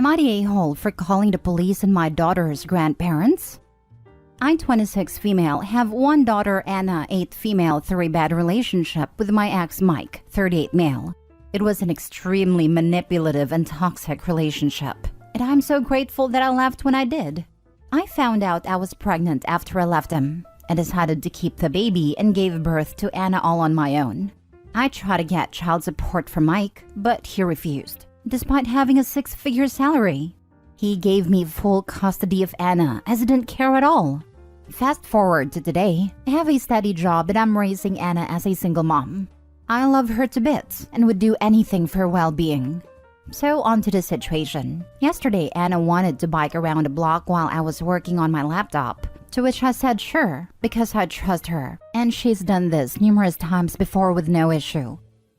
Am I the a-hole for calling the police on my daughter's grandparents? I, 26 female, have one daughter, Anna, 8 female, 3-bad relationship with my ex, Mike, 38 male. It was an extremely manipulative and toxic relationship, and I'm so grateful that I left when I did. I found out I was pregnant after I left him and decided to keep the baby and gave birth to Anna all on my own. I tried to get child support from Mike, but he refused, despite having a 6-figure salary. He gave me full custody of Anna as he didn't care at all. Fast forward to today, I have a steady job and I'm raising Anna as a single mom. I love her to bits and would do anything for her well-being. So on to the situation. Yesterday, Anna wanted to bike around the block while I was working on my laptop, to which I said sure, because I trust her, and she's done this numerous times before with no issue.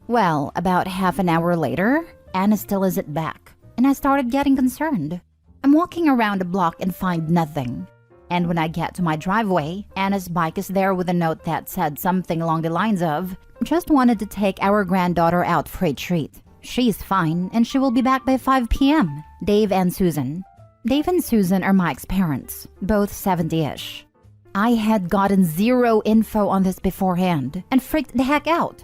Well, about half an hour later, Anna still isn't back, and I started getting concerned. I'm walking around the block and find nothing. And when I get to my driveway, Anna's bike is there with a note that said something along the lines of, "Just wanted to take our granddaughter out for a treat. She's fine and she will be back by 5 p.m. Dave and Susan." Dave and Susan are Mike's parents, both 70-ish. I had gotten zero info on this beforehand and freaked the heck out.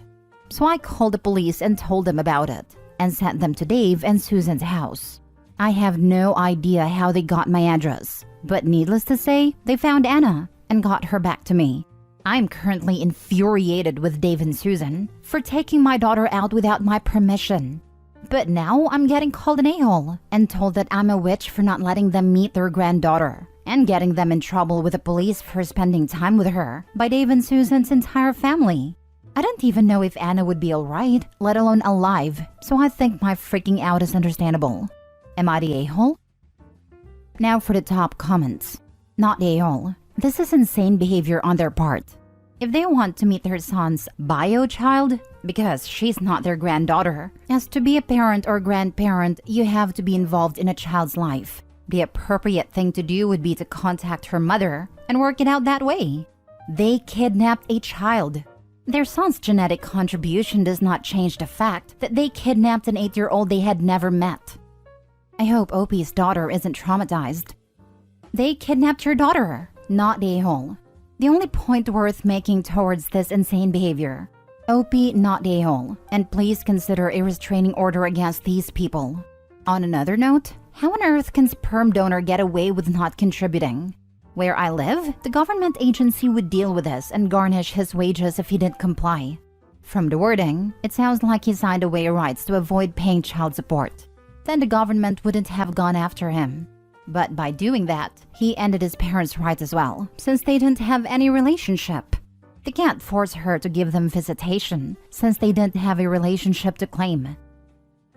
So I called the police and told them about it and sent them to Dave and Susan's house. I have no idea how they got my address, but needless to say, they found Anna and got her back to me. I'm currently infuriated with Dave and Susan for taking my daughter out without my permission. But now I'm getting called an a-hole and told that I'm a witch for not letting them meet their granddaughter and getting them in trouble with the police for spending time with her by Dave and Susan's entire family. I didn't even know if Anna would be alright, let alone alive, so I think my freaking out is understandable. Am I the a-hole? Now for the top comments. Not the a-hole. This is insane behavior on their part. If they want to meet their son's bio child, because she's not their granddaughter, as to be a parent or grandparent, you have to be involved in a child's life. The appropriate thing to do would be to contact her mother and work it out that way. They kidnapped a child. Their son's genetic contribution does not change the fact that they kidnapped an 8-year-old they had never met. I hope Opie's daughter isn't traumatized. They kidnapped your daughter, not the a-hole. The only point worth making towards this insane behavior. Opie, not the a-hole, and please consider a restraining order against these people. On another note, how on earth can sperm donor get away with not contributing? Where I live, the government agency would deal with this and garnish his wages if he didn't comply. From the wording, it sounds like he signed away rights to avoid paying child support. Then the government wouldn't have gone after him. But by doing that, he ended his parents' rights as well, since they didn't have any relationship. They can't force her to give them visitation, since they didn't have a relationship to claim.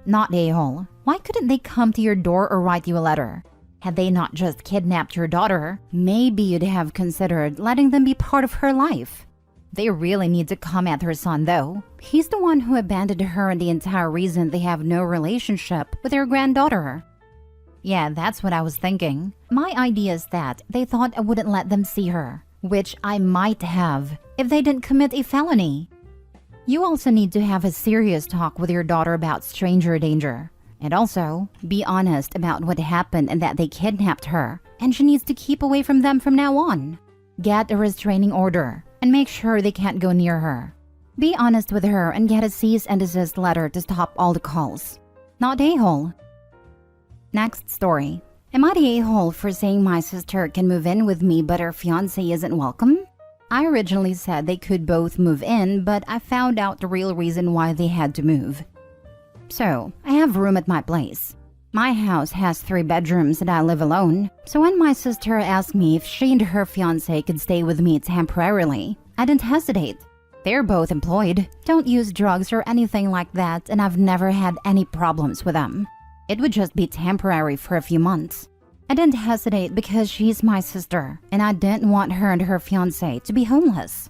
Not the a-hole. Why couldn't they come to your door or write you a letter? Had they not just kidnapped your daughter, maybe you'd have considered letting them be part of her life. They really need to come at her son though. He's the one who abandoned her and the entire reason they have no relationship with their granddaughter. Yeah, that's what I was thinking. My idea is that they thought I wouldn't let them see her, which I might have if they didn't commit a felony. You also need to have a serious talk with your daughter about stranger danger. And also, be honest about what happened and that they kidnapped her, and she needs to keep away from them from now on. Get a restraining order and make sure they can't go near her. Be honest with her and get a cease and desist letter to stop all the calls. Not a-hole. Next story. Am I the a-hole for saying my sister can move in with me but her fiancé isn't welcome? I originally said they could both move in, but I found out the real reason why they had to move. So, I have room at my place. My house has 3 bedrooms and I live alone, so when my sister asked me if she and her fiancé could stay with me temporarily, I didn't hesitate. They're both employed, don't use drugs or anything like that, and I've never had any problems with them. It would just be temporary for a few months. I didn't hesitate because she's my sister, and I didn't want her and her fiancé to be homeless.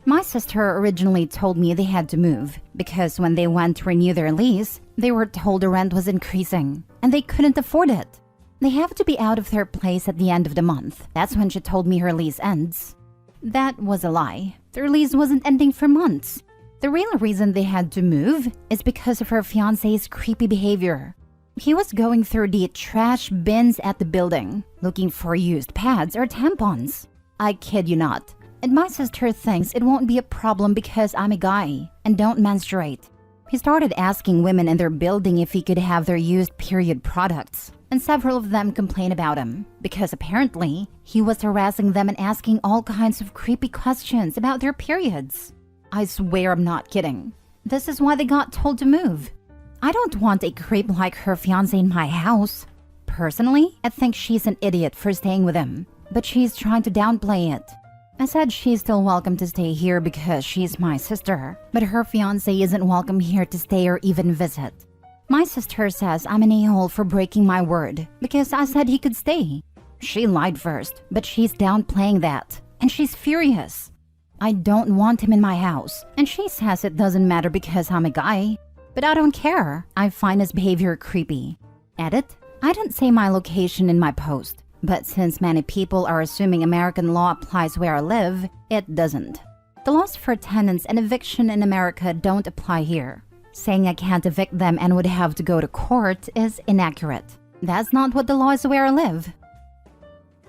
My sister originally told me they had to move because when they went to renew their lease, they were told the rent was increasing and they couldn't afford it. They have to be out of their place at the end of the month. That's when she told me her lease ends. That was a lie. Their lease wasn't ending for months. The real reason they had to move is because of her fiancé's creepy behavior. He was going through the trash bins at the building, looking for used pads or tampons. I kid you not. And my sister thinks it won't be a problem because I'm a guy and don't menstruate. He started asking women in their building if he could have their used period products, and several of them complained about him because apparently he was harassing them and asking all kinds of creepy questions about their periods. I swear I'm not kidding. This is why they got told to move. I don't want a creep like her fiancé in my house. Personally, I think she's an idiot for staying with him, but she's trying to downplay it. I said she's still welcome to stay here because she's my sister, but her fiancé isn't welcome here to stay or even visit. My sister says I'm an a-hole for breaking my word because I said he could stay. She lied first, but she's downplaying that, and she's furious. I don't want him in my house, and she says it doesn't matter because I'm a guy. But I don't care. I find his behavior creepy. Edit: I didn't say my location in my post. But since many people are assuming American law applies where I live, it doesn't. The laws for tenants and eviction in America don't apply here. Saying I can't evict them and would have to go to court is inaccurate. That's not what the law is where I live.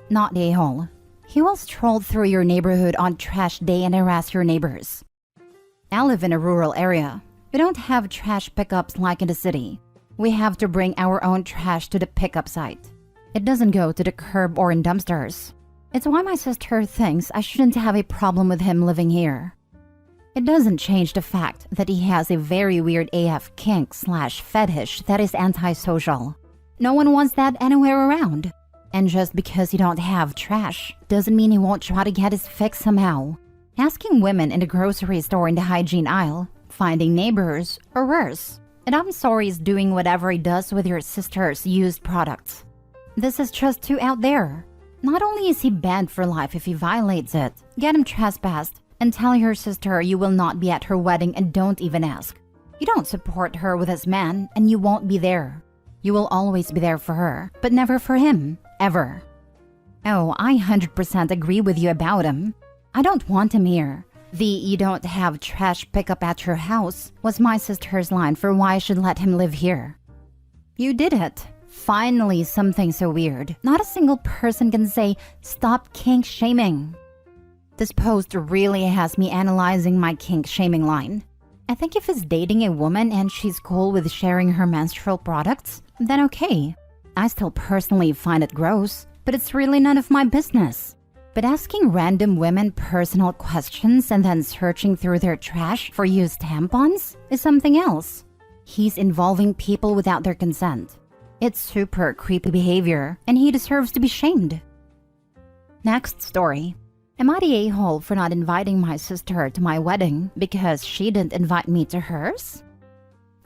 Not a-hole. He will stroll through your neighborhood on trash day and harass your neighbors. I live in a rural area. We don't have trash pickups like in the city. We have to bring our own trash to the pickup site. It doesn't go to the curb or in dumpsters. It's why my sister thinks I shouldn't have a problem with him living here. It doesn't change the fact that he has a very weird AF kink/fetish that is antisocial. No one wants that anywhere around. And just because you don't have trash doesn't mean he won't try to get his fix somehow. Asking women in the grocery store in the hygiene aisle, finding neighbors, or worse. And I'm sorry he's doing whatever he does with your sister's used products. This is just too out there. Not only is he banned for life if he violates it, get him trespassed, and tell your sister you will not be at her wedding and don't even ask. You don't support her with this man, and you won't be there. You will always be there for her, but never for him, ever. Oh, I 100% agree with you about him. I don't want him here. The "you don't have trash pickup at your house" was my sister's line for why I should let him live here. You did it. Finally, something so weird. Not a single person can say, "Stop kink shaming." This post really has me analyzing my kink shaming line. I think if he's dating a woman and she's cool with sharing her menstrual products, then okay. I still personally find it gross, but it's really none of my business. But asking random women personal questions and then searching through their trash for used tampons is something else. He's involving people without their consent. It's super creepy behavior, and he deserves to be shamed. Next story. Am I the a-hole for not inviting my sister to my wedding because she didn't invite me to hers?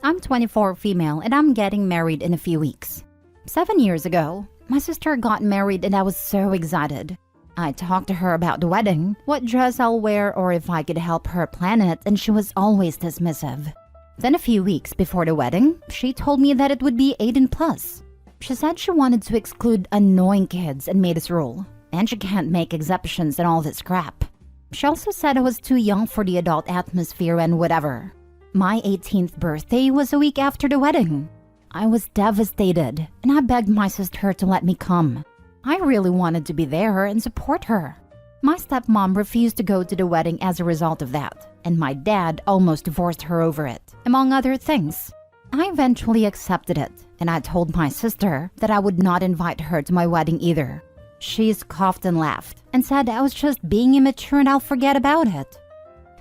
I'm 24 female and I'm getting married in a few weeks. 7 years ago, my sister got married and I was so excited. I talked to her about the wedding, what dress I'll wear, or if I could help her plan it, and she was always dismissive. Then a few weeks before the wedding, she told me that it would be 18+. She said she wanted to exclude annoying kids and made this rule, and she can't make exceptions and all this crap. She also said I was too young for the adult atmosphere and whatever. My 18th birthday was a week after the wedding. I was devastated, and I begged my sister to let me come. I really wanted to be there and support her. My stepmom refused to go to the wedding as a result of that, and my dad almost divorced her over it, among other things. I eventually accepted it, and I told my sister that I would not invite her to my wedding either. She scoffed and laughed, and said I was just being immature and I'll forget about it.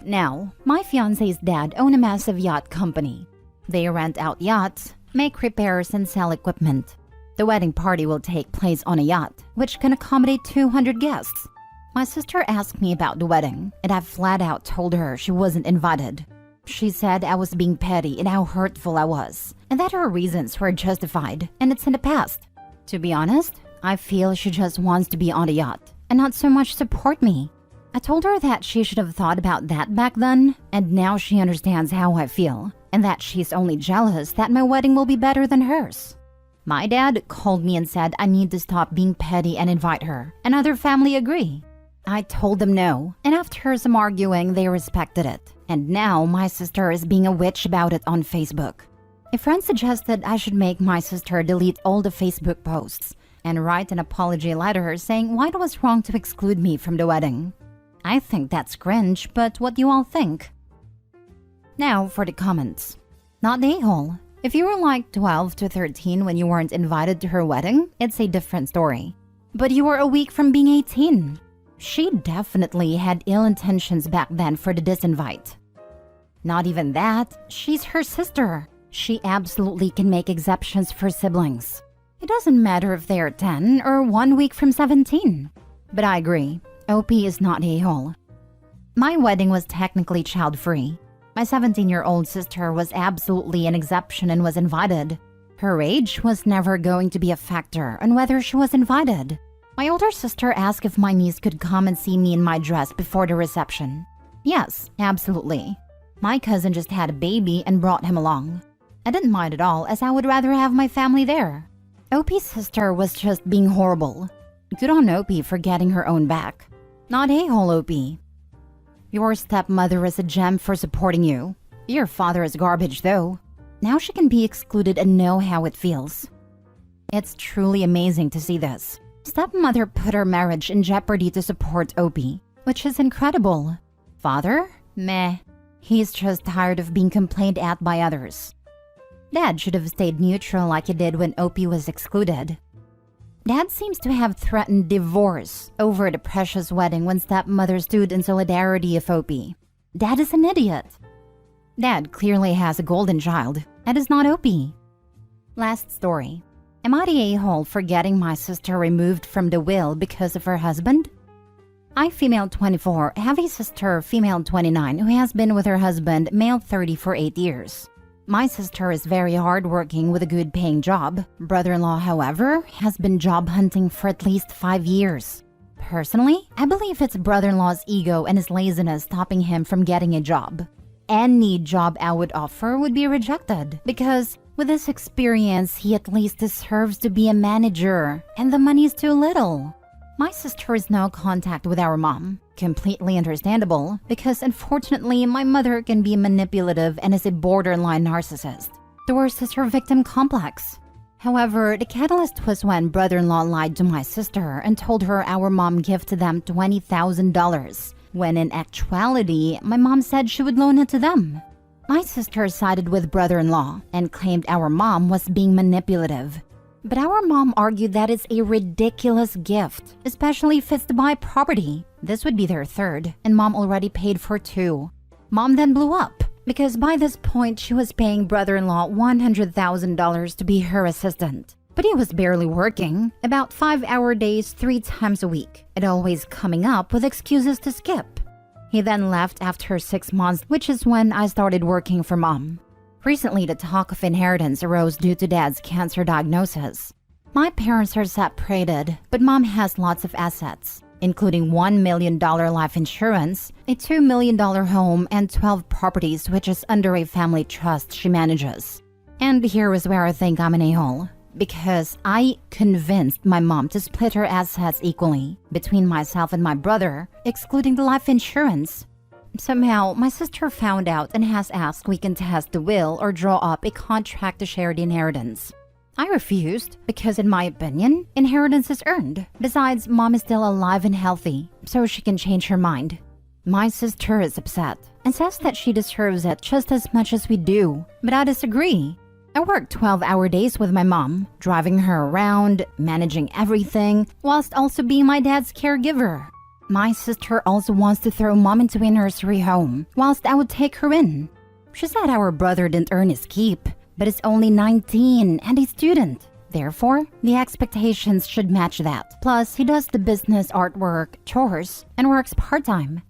Now, my fiancé's dad owns a massive yacht company. They rent out yachts, make repairs, and sell equipment. The wedding party will take place on a yacht, which can accommodate 200 guests. My sister asked me about the wedding, and I flat out told her she wasn't invited. She said I was being petty and how hurtful I was, and that her reasons were justified, and it's in the past. To be honest, I feel she just wants to be on the yacht, and not so much support me. I told her that she should have thought about that back then, and now she understands how I feel, and that she's only jealous that my wedding will be better than hers. My dad called me and said I need to stop being petty and invite her, and other family agree. I told them no, and after some arguing, they respected it. And now my sister is being a witch about it on Facebook. A friend suggested I should make my sister delete all the Facebook posts and write an apology letter saying why it was wrong to exclude me from the wedding. I think that's cringe, but what do you all think? Now for the comments. Not the a-hole. If you were like 12 to 13 when you weren't invited to her wedding, it's a different story. But you were a week from being 18. She definitely had ill intentions back then for the disinvite. Not even that, she's her sister. She absolutely can make exceptions for siblings. It doesn't matter if they are 10 or 1 week from 17. But I agree, OP is not a-hole. My wedding was technically child-free. My 17-year-old sister was absolutely an exception and was invited. Her age was never going to be a factor on whether she was invited. My older sister asked if my niece could come and see me in my dress before the reception. Yes, absolutely. My cousin just had a baby and brought him along. I didn't mind at all, as I would rather have my family there. OP's sister was just being horrible. Good on OP for getting her own back. Not a-hole OP. Your stepmother is a gem for supporting you. Your father is garbage though. Now she can be excluded and know how it feels. It's truly amazing to see this. Stepmother put her marriage in jeopardy to support OP, which is incredible. Father? Meh. He's just tired of being complained at by others. Dad should have stayed neutral like he did when OP was excluded. Dad seems to have threatened divorce over the precious wedding when stepmother stood in solidarity of OP. Dad is an idiot. Dad clearly has a golden child. That is not OP. Last story. Am I the a-hole for getting my sister removed from the will because of her husband? I, female 24, have a sister, female 29, who has been with her husband, male 30, for 8 years. My sister is very hardworking with a good paying job. Brother-in-law, however, has been job hunting for at least 5 years. Personally, I believe it's brother-in-law's ego and his laziness stopping him from getting a job. Any job I would offer would be rejected because with his experience, he at least deserves to be a manager, and the money is too little. My sister is no contact with our mom. Completely understandable, because unfortunately, my mother can be manipulative and is a borderline narcissist. The worst is her victim complex. However, the catalyst was when brother-in-law lied to my sister and told her our mom gifted them $20,000, when in actuality, my mom said she would loan it to them. My sister sided with brother-in-law and claimed our mom was being manipulative. But our mom argued that it's a ridiculous gift, especially if it's to buy property. This would be their third, and mom already paid for 2. Mom then blew up, because by this point she was paying brother-in-law $100,000 to be her assistant. But he was barely working, about 5-hour days 3 times a week, and always coming up with excuses to skip. He then left after 6 months, which is when I started working for mom. Recently, the talk of inheritance arose due to dad's cancer diagnosis. My parents are separated, but mom has lots of assets, including $1 million life insurance, a $2 million home, and 12 properties which is under a family trust she manages. And here is where I think I'm an a-hole, because I convinced my mom to split her assets equally between myself and my brother, excluding the life insurance. Somehow, my sister found out and has asked we can test the will or draw up a contract to share the inheritance. I refused because, in my opinion, inheritance is earned. Besides, mom is still alive and healthy, so she can change her mind. My sister is upset and says that she deserves it just as much as we do, but I disagree. I work 12-hour days with my mom, driving her around, managing everything, whilst also being my dad's caregiver. My sister also wants to throw mom into a nursery home, whilst I would take her in. She said our brother didn't earn his keep, but is only 19 and a student. Therefore, the expectations should match that. Plus, he does the business, artwork, chores, and works part-time.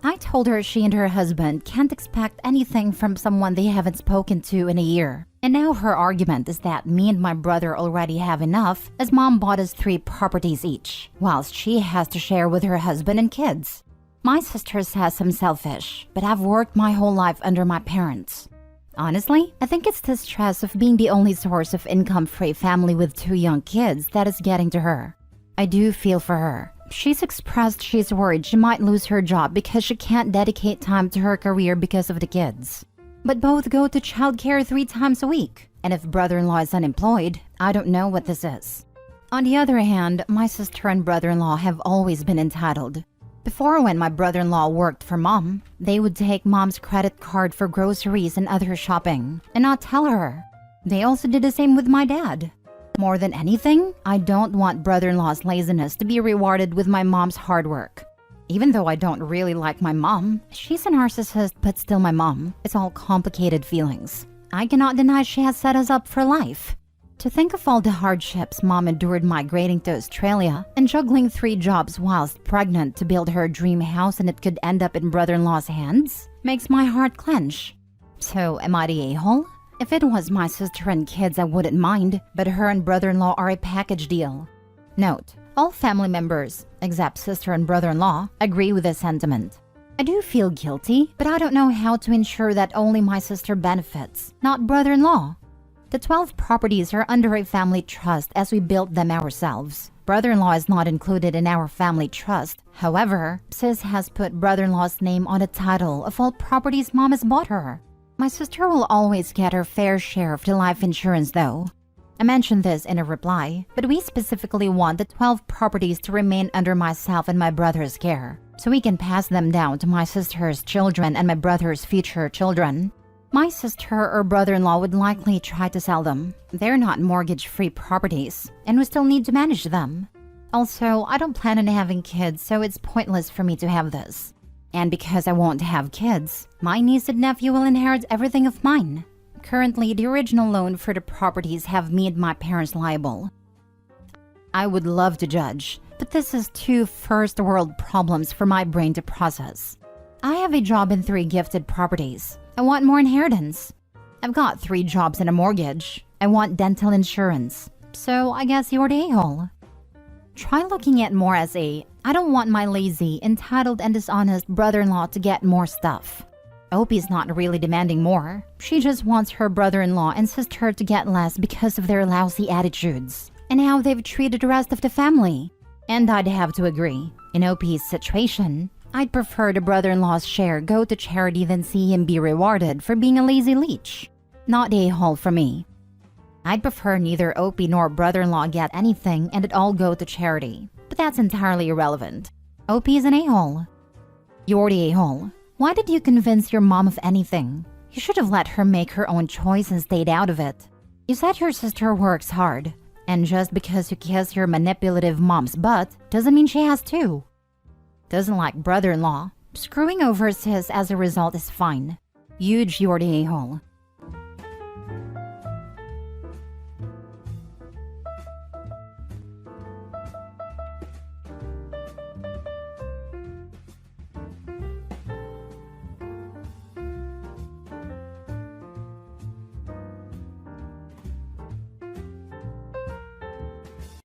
I told her she and her husband can't expect anything from someone they haven't spoken to in a year. And now her argument is that me and my brother already have enough, as mom bought us 3 properties each, whilst she has to share with her husband and kids. My sister says I'm selfish, but I've worked my whole life under my parents. Honestly, I think it's the stress of being the only source of income for a family with 2 young kids that is getting to her. I do feel for her. She's expressed she's worried she might lose her job because she can't dedicate time to her career because of the kids. But both go to childcare 3 times a week. And if brother-in-law is unemployed, I don't know what this is. On the other hand, my sister and brother-in-law have always been entitled. Before, when my brother-in-law worked for mom, they would take mom's credit card for groceries and other shopping and not tell her. They also did the same with my dad. More than anything, I don't want brother-in-law's laziness to be rewarded with my mom's hard work. Even though I don't really like my mom, she's a narcissist but still my mom. It's all complicated feelings. I cannot deny she has set us up for life. To think of all the hardships mom endured migrating to Australia and juggling 3 jobs whilst pregnant to build her dream house and it could end up in brother-in-law's hands makes my heart clench. So am I the a-hole? If it was my sister and kids, I wouldn't mind, but her and brother-in-law are a package deal. Note, all family members, except sister and brother-in-law, agree with this sentiment. I do feel guilty, but I don't know how to ensure that only my sister benefits, not brother-in-law. The 12 properties are under a family trust as we built them ourselves. Brother-in-law is not included in our family trust. However, sis has put brother-in-law's name on the title of all properties mom has bought her. My sister will always get her fair share of the life insurance though. I mentioned this in a reply, but we specifically want the 12 properties to remain under myself and my brother's care, so we can pass them down to my sister's children and my brother's future children. My sister or brother-in-law would likely try to sell them. They're not mortgage-free properties, and we still need to manage them. Also, I don't plan on having kids, so it's pointless for me to have this. And because I won't have kids, my niece and nephew will inherit everything of mine. Currently, the original loan for the properties have made my parents liable. I would love to judge, but this is 2 first-world problems for my brain to process. I have a job and 3 gifted properties. I want more inheritance. I've got 3 jobs and a mortgage. I want dental insurance. So I guess you're the a-hole. Try looking at more as I don't want my lazy, entitled, and dishonest brother-in-law to get more stuff. Opie's not really demanding more. She just wants her brother-in-law and sister to get less because of their lousy attitudes and how they've treated the rest of the family. And I'd have to agree. In Opie's situation, I'd prefer the brother-in-law's share go to charity than see him be rewarded for being a lazy leech. Not a hole for me. I'd prefer neither Opie nor brother-in-law get anything and it all go to charity. But that's entirely irrelevant. Opie is an a-hole. You're the a-hole. Why did you convince your mom of anything? You should have let her make her own choice and stayed out of it. You said your sister works hard. And just because you kiss your manipulative mom's butt doesn't mean she has to. Doesn't like brother-in-law. Screwing over sis as a result is fine. Huge, you're the a-hole.